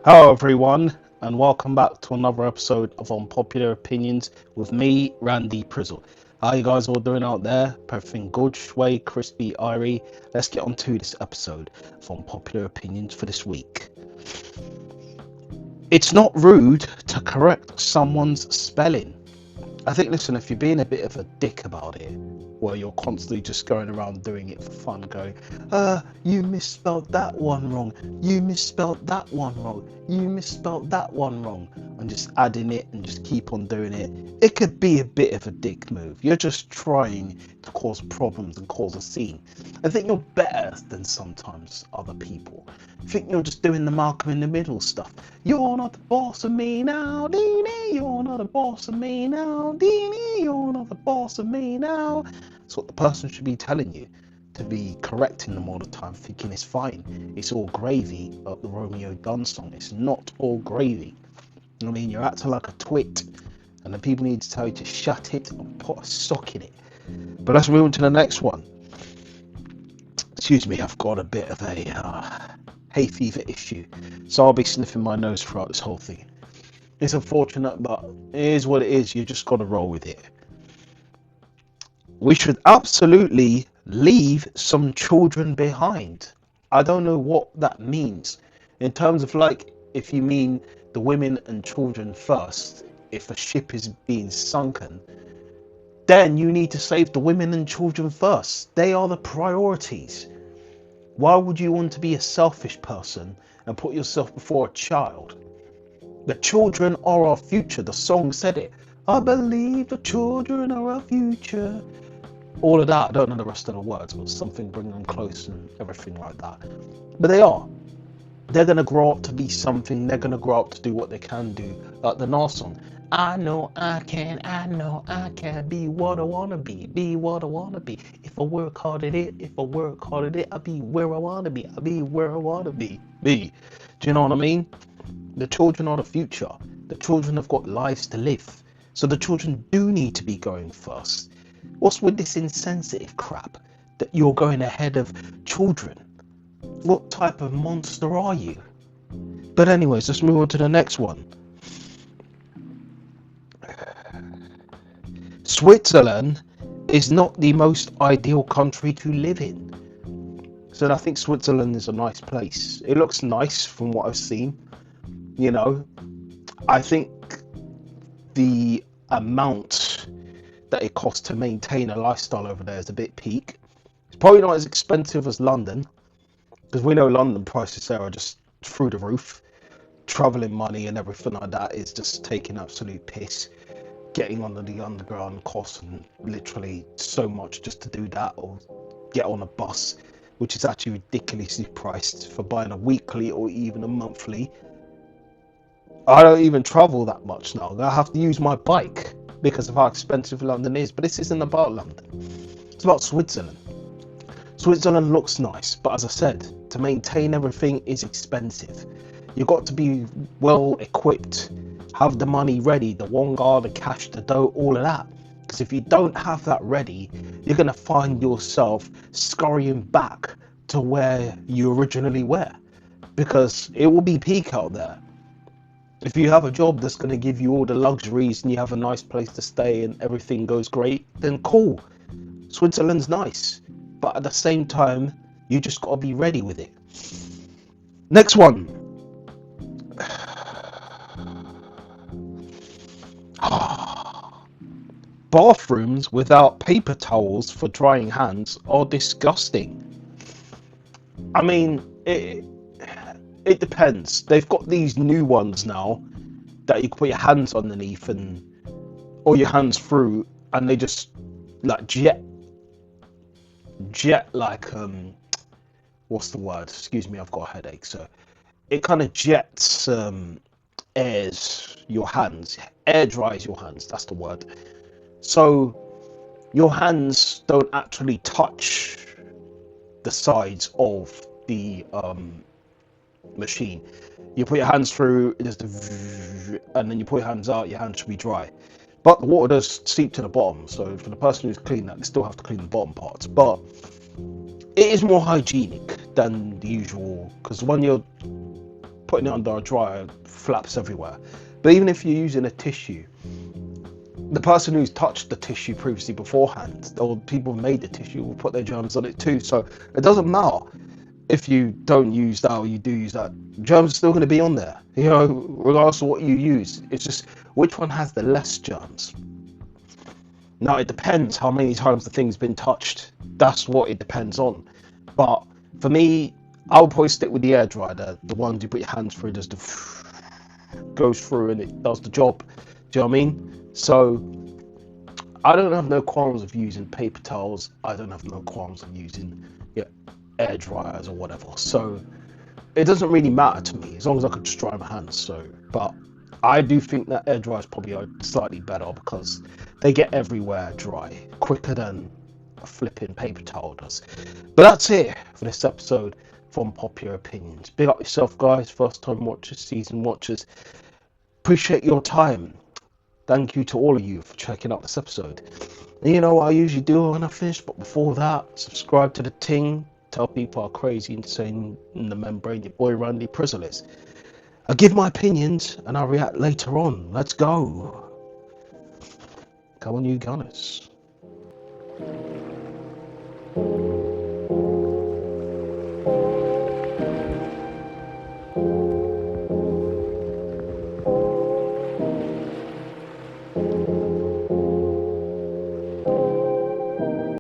Hello everyone, and welcome back to another episode of Unpopular Opinions with me, Randy Prizzle. How you guys all doing out there? Everything good, way, crispy, irie? Let's get on to this episode of Unpopular Opinions for this week. It's not rude to correct someone's spelling. I think, listen, if you're being a bit of a dick about it, where you're constantly just going around doing it for fun, going, you misspelled that one wrong, you misspelled that one wrong, you misspelled that one wrong, and just adding it and just keep on doing it, it could be a bit of a dick move. You're just trying to cause problems and cause a scene. I think you're better than sometimes other people. I think you're just doing the Malcolm in the Middle stuff. You're not the boss of me now, Deanie. You're not the boss of me now, Deanie. You're not the boss of me now. That's what the person should be telling you. To be correcting them all the time, thinking it's fine. It's all gravy, like the Romeo Dunn song. It's not all gravy. I mean, you're acting like a twit, and the people need to tell you to shut it and put a sock in it. But let's move on to the next one. Excuse me, I've got a bit of a hay fever issue, so I'll be sniffing my nose throughout this whole thing. It's unfortunate, but it is what it is. You just got to roll with it. We should absolutely leave some children behind. I don't know what that means in terms of, like, if you mean the women and children first. If a ship is being sunken, then you need to save the women and children first. They are the priorities. Why would you want to be a selfish person and put yourself before a child? The children are our future. The song said it. I believe the children are our future. All of that, I don't know the rest of the words, but something bring them close and everything like that. But they are. They're going to grow up to be something. They're going to grow up to do what they can do. Like the Nas song. I know I can be what I want to be what I want to be. If I work hard at it, I'll be where I want to be. I'll be where I want to be. Do you know what I mean? The children are the future. The children have got lives to live. So the children do need to be going first. What's with this insensitive crap that you're going ahead of children? What type of monster are you? But anyways, let's move on to the next one. Switzerland is not the most ideal country to live in. So I think Switzerland is a nice place. It looks nice from what I've seen. You know, I think the amount that it costs to maintain a lifestyle over there is a bit peak. It's probably not as expensive as London, because we know London prices there are just through the roof. Travelling money and everything like that is just taking absolute piss. Getting under the underground costs and literally so much just to do that, or get on a bus, which is actually ridiculously priced for buying a weekly or even a monthly. I don't even travel that much now. I have to use my bike because of how expensive London is. But this isn't about London. It's about Switzerland. Switzerland looks nice, but as I said, to maintain everything is expensive. You've got to be well equipped, have the money ready, the wonga, the cash, the dough, all of that. Because if you don't have that ready, you're going to find yourself scurrying back to where you originally were, because it will be peak out there. If you have a job that's going to give you all the luxuries and you have a nice place to stay and everything goes great, then cool. Switzerland's nice. But at the same time, you just got to be ready with it. Next one. Bathrooms without paper towels for drying hands are disgusting. I mean, it depends. They've got these new ones now that you can put your hands underneath and or your hands through, and they just like jet like what's the word? Excuse me, I've got a headache. So it kind of jets airs your hands, air dries your hands. That's the word. So your hands don't actually touch the sides of the machine. You put your hands through, it does the, and then you put your hands out, your hands should be dry. But the water does seep to the bottom, so for the person who's cleaning that, they still have to clean the bottom parts. But it is more hygienic than the usual, because when you're putting it under a dryer, flaps everywhere. But even if you're using a tissue, the person who's touched the tissue previously beforehand, or people who made the tissue, will put their germs on it too. So it doesn't matter if you don't use that or you do use that, germs are still going to be on there, you know, regardless of what you use. It's just which one has the less germs. Now it depends how many times the thing's been touched. That's what it depends on. But for me, I'll probably stick with the air dryer, the ones you put your hands through, just goes through and it does the job. Do you know what I mean? So I don't have no qualms of using paper towels. I don't have no qualms of using air dryers or whatever. So it doesn't really matter to me as long as I can just dry my hands. So, but I do think that air dryers probably are slightly better because they get everywhere dry quicker than a flipping paper towel does. But that's it for this episode from Popular Opinions. Big up yourself, guys. First time watchers, season watchers. Appreciate your time. Thank you to all of you for checking out this episode. And you know what I usually do when I finish, but before that, subscribe to the ting. Tell people how crazy, insane in the membrane your boy Randy Prizzle is. I give my opinions and I'll react later on. Let's go. Come on, you Gunners.